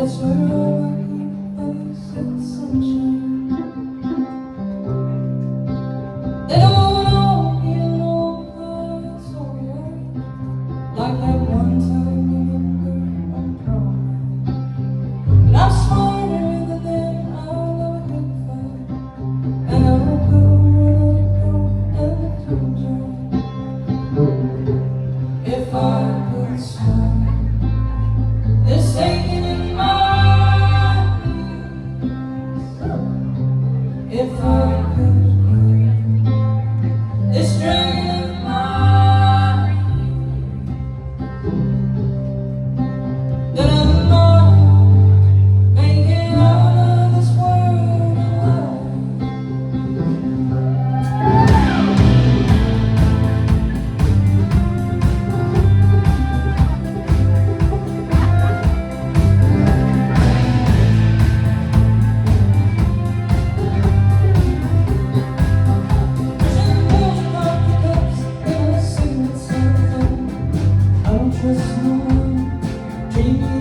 That's where all my heat and sunshine. They don't know me alone, that's alright. Like that one time remember on prom. But I'm smarter than them, I'll never fight. And I'll go and turn if I could smile. This aching in my knees. If I could breathe, this drain in my feet. Then I'm not making out of this world alive. Trust no one, dreaming